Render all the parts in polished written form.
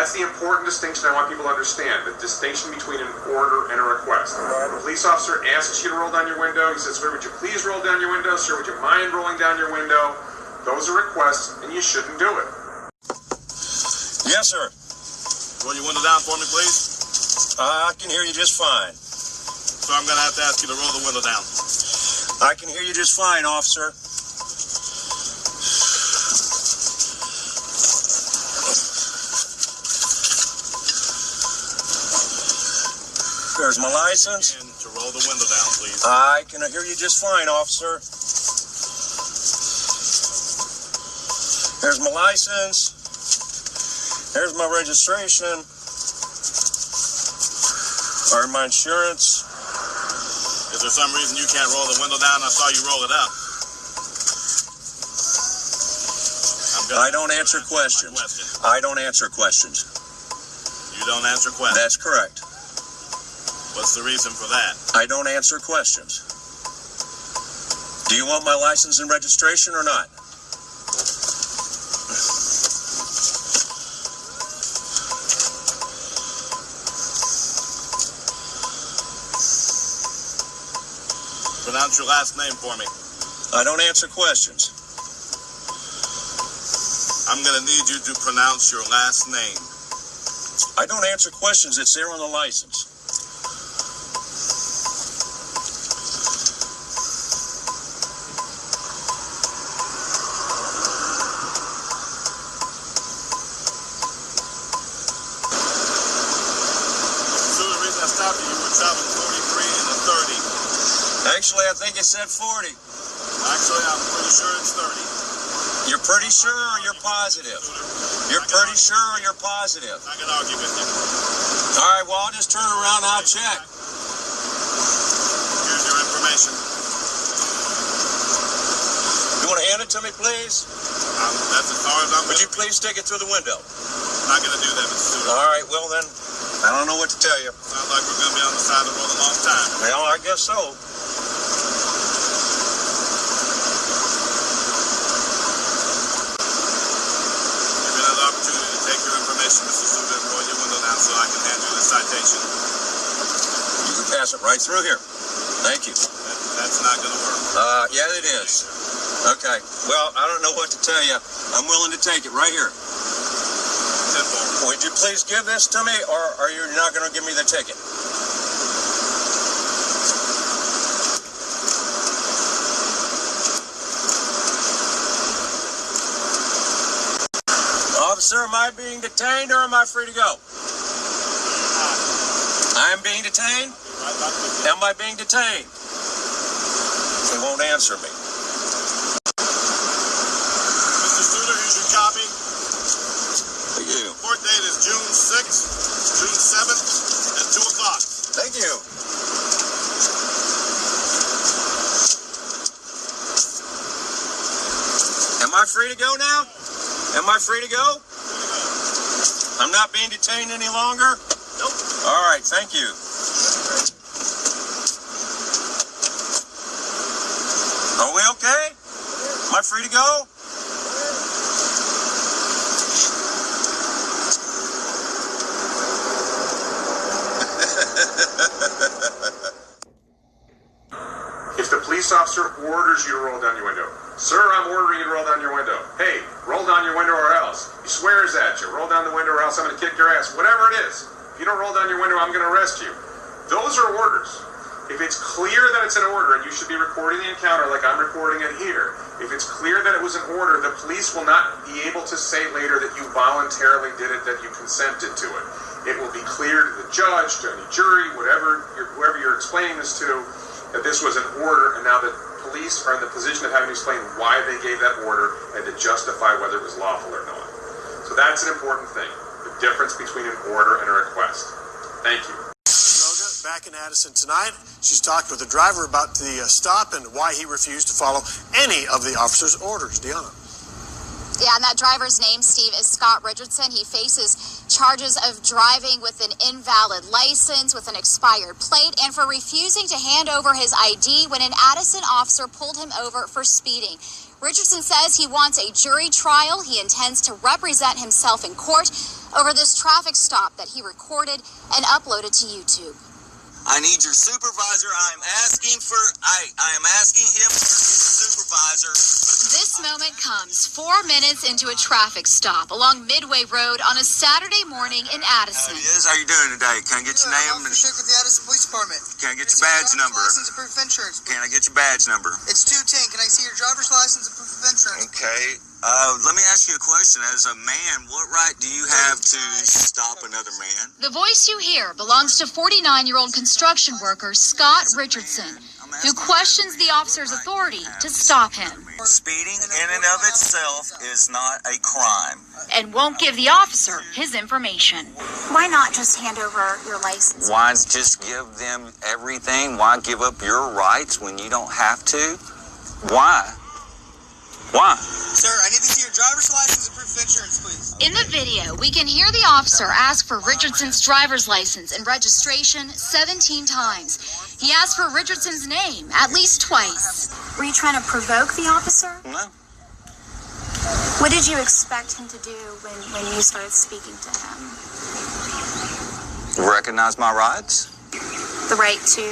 That's the important distinction I want people to understand, the distinction between an order and a request. When a police officer asks you to roll down your window, he says, sir, would you please roll down your window? Sir, would you mind rolling down your window? Those are requests, and you shouldn't do it. Yes, sir. Roll your window down for me, please. I can hear you just fine. So I'm going to have to ask you to roll the window down. I can hear you just fine, officer. There's my license. To roll the window down, please. I can hear you just fine, officer. There's my license. There's my registration. Or my insurance. Is there some reason you can't roll the window down? I saw you roll it up. I don't answer questions. I don't answer questions. You don't answer questions? That's correct. What's the reason for that? I don't answer questions. Do you want my license and registration or not? Pronounce your last name for me. I don't answer questions. I'm going to need you to pronounce your last name. I don't answer questions. It's there on the license. Actually, I think it said 40. Actually, I'm pretty sure it's 30. You're pretty sure or you're positive? You're pretty sure or you're positive? I can argue with you. All right, well, I'll just turn around and I'll check. Here's your information. You want to hand it to me, please? That's as far as I'm Would you please stick it through the window? I'm not going to do that, Mr. Stewart. All right, well then, I don't know what to tell you. Sounds like we're going to be on the side of the road a long time. Well, I guess so. Citation. You can pass it right through here. Thank you. That's not going to work. Yeah, it is. Okay. Well, I don't know what to tell you. I'm willing to take it right here. 10-4. Would you please give this to me, or are you not going to give me the ticket? Officer, am I being detained, or am I free to go? I'm being detained? Am I being detained? He won't answer me. Mr. Studer, here's your copy. Thank you. Court date is June 6th, June 7th, at 2 o'clock. Thank you. Am I free to go now? Am I free to go? I'm not being detained any longer? Nope. All right, thank you. Are we okay? Am I free to go? If the police officer orders you to roll down your window, sir, I'm ordering you to roll down your window. Hey, roll down your window or else. He swears at you. Roll down the window or else I'm going to kick your ass. Whatever it is. If you don't roll down your window, I'm going to arrest you. Those are orders. If it's clear that it's an order, and you should be recording the encounter like I'm recording it here, if it's clear that it was an order, the police will not be able to say later that you voluntarily did it, that you consented to it. It will be clear to the judge, to any jury, whoever you're explaining this to, that this was an order, and now the police are in the position of having to explain why they gave that order and to justify whether it was lawful or not. So that's an important thing, the difference between an order and a request. Thank you. Back in Addison tonight. She's talked with the driver about the stop and why he refused to follow any of the officer's orders. Deanna. Yeah, and that driver's name, Steve, is Scott Richardson. He faces charges of driving with an invalid license, with an expired plate, and for refusing to hand over his ID when an Addison officer pulled him over for speeding. Richardson says he wants a jury trial. He intends to represent himself in court. over this traffic stop that he recorded and uploaded to YouTube. I need your supervisor. I am asking him for his supervisor. This moment comes 4 minutes into a traffic stop along Midway Road on a Saturday morning in Addison. How you doing today? Can I get your name? Officer Shook with the Addison Police Department. Can I get your badge number? License and proof of insurance. Can I get your badge number? It's 210. Can I see your driver's license and proof of insurance? Okay. Let me ask you a question. As a man, what right do you have to stop another man? The voice you hear belongs to 49-year-old construction worker Scott Richardson, who questions the officer's authority to stop him. Speeding in and of itself is not a crime. And won't give the officer his information. Why not just hand over your license? Why just give them everything? Why give up your rights when you don't have to? Why? Why? Sir, I need to see your driver's license and proof of insurance, please. In the video, we can hear the officer ask for Richardson's driver's license and registration 17 times. He asked for Richardson's name at least twice. Were you trying to provoke the officer? No. What did you expect him to do when you started speaking to him? Recognize my rights? The right to...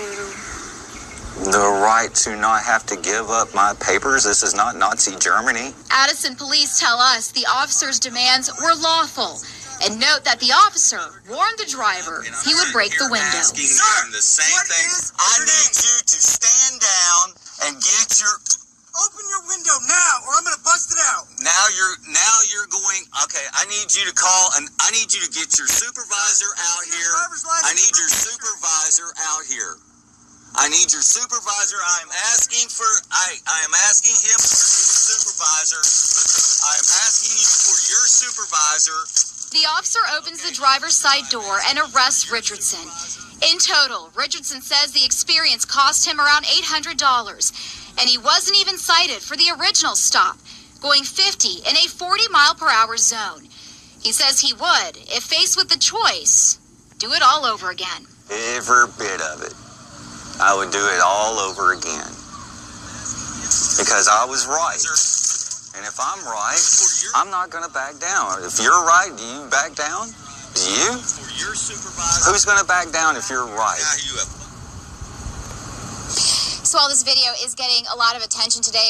The right to not have to give up my papers. This is not Nazi Germany. Addison police tell us the officer's demands were lawful and note that the officer warned the driver he would break the window. Asking him the same thing. I need you to stand down and get your... Open your window now, or I'm going to bust it out. Now you're going... Okay, I need you to call and I need you to get your supervisor out here. I need your supervisor out here. I need your supervisor. I am asking him for his supervisor. I am asking you for your supervisor. The officer opens the driver's side door and arrests Richardson. In total, Richardson says the experience cost him around $800, and he wasn't even cited for the original stop, going 50 in a 40-mile-per-hour zone. He says he would, if faced with the choice, do it all over again. Every bit of it. I would do it all over again. Because I was right. And if I'm right, I'm not going to back down. If you're right, do you back down? Do you? Who's going to back down if you're right? So while this video is getting a lot of attention today,